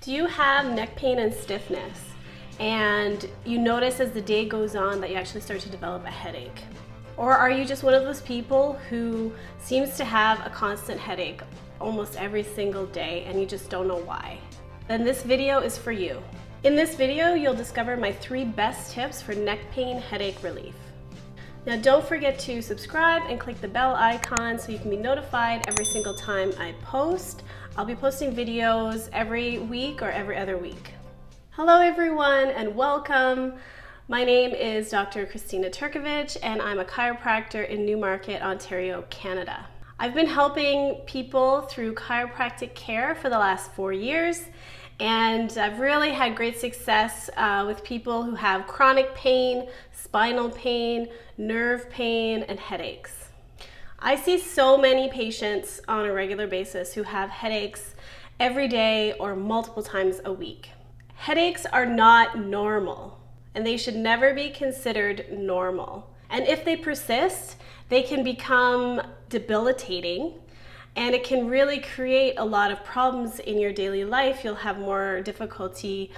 Do you have neck pain and stiffness, and you notice as the day goes on that you actually start to develop a headache? Or are you just one of those people who seems to have a constant headache almost every single day and you just don't know why? Then this video is for you. In this video, you'll discover my 3 best tips for neck pain headache relief. Now don't forget to subscribe and click the bell icon so you can be notified every single time I post. I'll be posting videos every week or every other week. Hello everyone and welcome. My name is Dr. Kristina Turkewitsch and I'm a chiropractor in Newmarket, Ontario, Canada. I've been helping people through chiropractic care for the last 4 years, and I've really had great success with people who have chronic pain, spinal pain, nerve pain, and headaches. I see so many patients on a regular basis who have headaches every day or multiple times a week. Headaches are not normal, and they should never be considered normal. And if they persist, they can become debilitating, and it can really create a lot of problems in your daily life. You'll have more difficulty,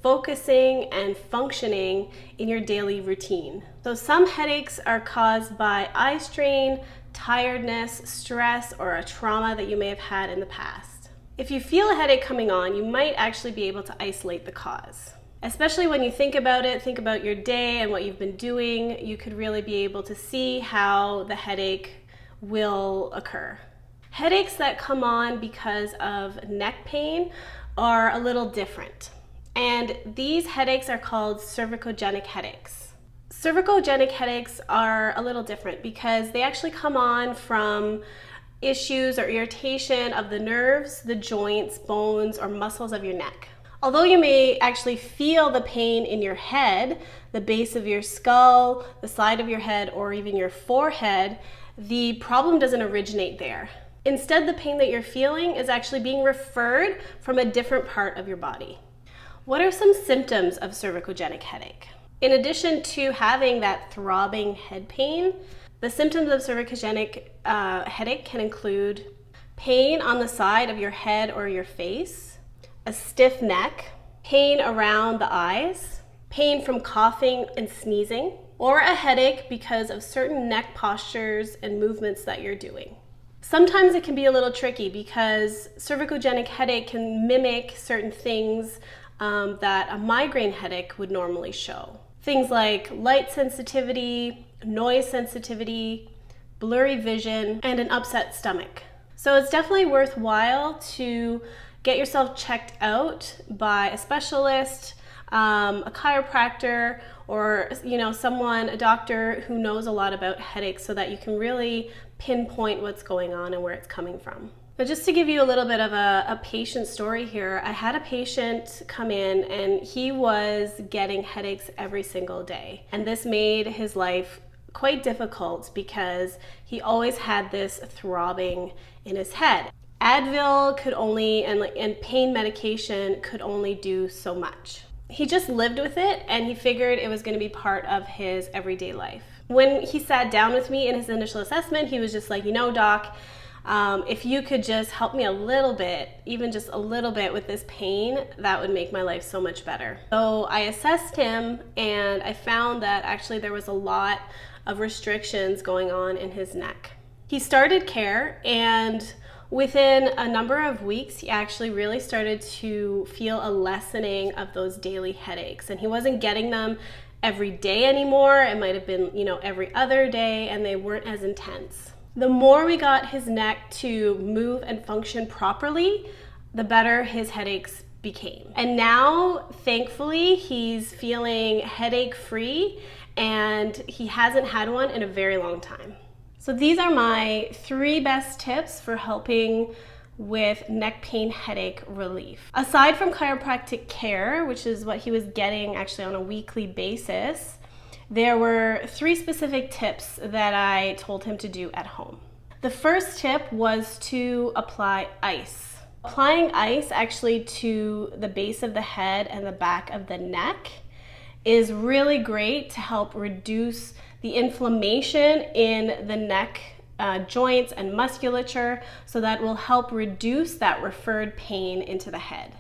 focusing and functioning in your daily routine. So some headaches are caused by eye strain, tiredness, stress, or a trauma that you may have had in the past. If you feel a headache coming on, you might actually be able to isolate the cause. Especially when you think about it, think about your day and what you've been doing, you could really be able to see how the headache will occur. Headaches that come on because of neck pain are a little different. And these headaches are called cervicogenic headaches. Cervicogenic headaches are a little different because they actually come on from issues or irritation of the nerves, the joints, bones, or muscles of your neck. Although you may actually feel the pain in your head, the base of your skull, the side of your head, or even your forehead, the problem doesn't originate there. Instead, the pain that you're feeling is actually being referred from a different part of your body. What are some symptoms of cervicogenic headache? In addition to having that throbbing head pain, the symptoms of cervicogenic headache can include pain on the side of your head or your face, a stiff neck, pain around the eyes, pain from coughing and sneezing, or a headache because of certain neck postures and movements that you're doing. Sometimes it can be a little tricky because cervicogenic headache can mimic certain things that a migraine headache would normally show. Things like light sensitivity, noise sensitivity, blurry vision, and an upset stomach. So it's definitely worthwhile to get yourself checked out by a specialist, a chiropractor, or a doctor who knows a lot about headaches so that you can really pinpoint what's going on and where it's coming from. But just to give you a little bit of a patient story here, I had a patient come in and he was getting headaches every single day. And this made his life quite difficult because he always had this throbbing in his head. Advil could only, and pain medication could only do so much. He just lived with it and he figured it was going to be part of his everyday life. When he sat down with me in his initial assessment, he was just like, doc, if you could just help me a little bit, even just a little bit with this pain, that would make my life so much better. So I assessed him and I found that actually there was a lot of restrictions going on in his neck. He started care, and within a number of weeks, he actually really started to feel a lessening of those daily headaches, and he wasn't getting them every day anymore. It might have been, every other day, and they weren't as intense. The more we got his neck to move and function properly, the better his headaches became. And now, thankfully, he's feeling headache-free, and he hasn't had one in a very long time. So these are my 3 best tips for helping with neck pain headache relief. Aside from chiropractic care, which is what he was getting actually on a weekly basis, there were 3 specific tips that I told him to do at home. The first tip was to apply ice. Applying ice actually to the base of the head and the back of the neck is really great to help reduce the inflammation in the neck joints and musculature, so that will help reduce that referred pain into the head.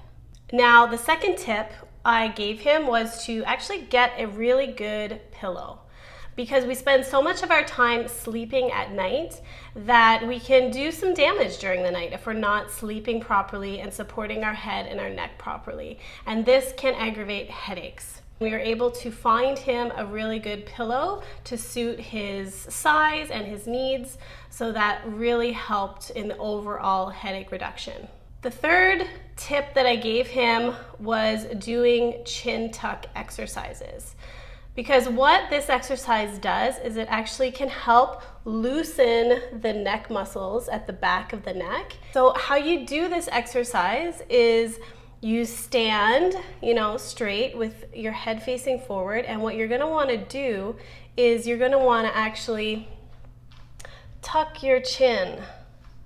Now, the second tip I gave him was to actually get a really good pillow, because we spend so much of our time sleeping at night that we can do some damage during the night if we're not sleeping properly and supporting our head and our neck properly. And this can aggravate headaches. We were able to find him a really good pillow to suit his size and his needs, so that really helped in the overall headache reduction. The third tip that I gave him was doing chin tuck exercises. Because what this exercise does is it actually can help loosen the neck muscles at the back of the neck. So how you do this exercise is you stand, straight with your head facing forward, and what you're gonna wanna do is you're gonna wanna actually tuck your chin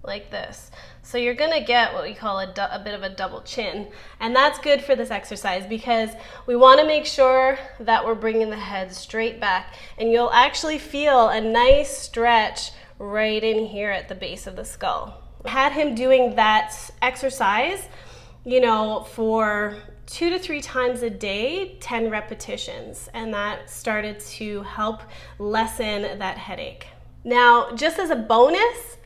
like this. So you're gonna get what we call a bit of a double chin, and that's good for this exercise because we wanna make sure that we're bringing the head straight back, and you'll actually feel a nice stretch right in here at the base of the skull. I had him doing that exercise, for 2 to 3 times a day, 10 repetitions, and that started to help lessen that headache. Now, just as a bonus,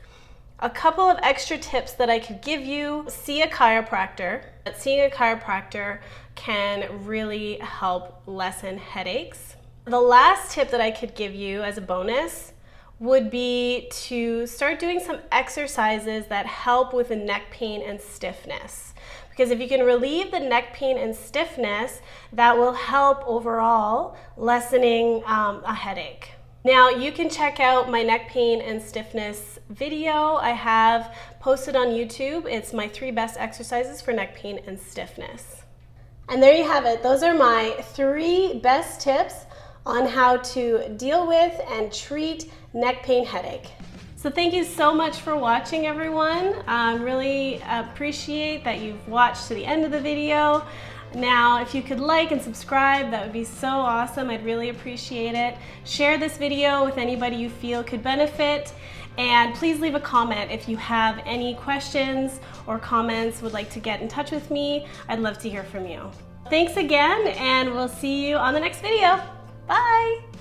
a couple of extra tips that I could give you: see a chiropractor. Seeing a chiropractor can really help lessen headaches. The last tip that I could give you as a bonus would be to start doing some exercises that help with the neck pain and stiffness. Because if you can relieve the neck pain and stiffness, that will help overall lessening a headache. Now, you can check out my neck pain and stiffness video I have posted on YouTube. It's my 3 best exercises for neck pain and stiffness. And there you have it. Those are my 3 best tips on how to deal with and treat neck pain headache. So thank you so much for watching, everyone. I really appreciate that you've watched to the end of the video. Now, if you could like and subscribe, that would be so awesome. I'd really appreciate it. Share this video with anybody you feel could benefit. And please leave a comment if you have any questions or comments, would like to get in touch with me. I'd love to hear from you. Thanks again, and we'll see you on the next video. Bye.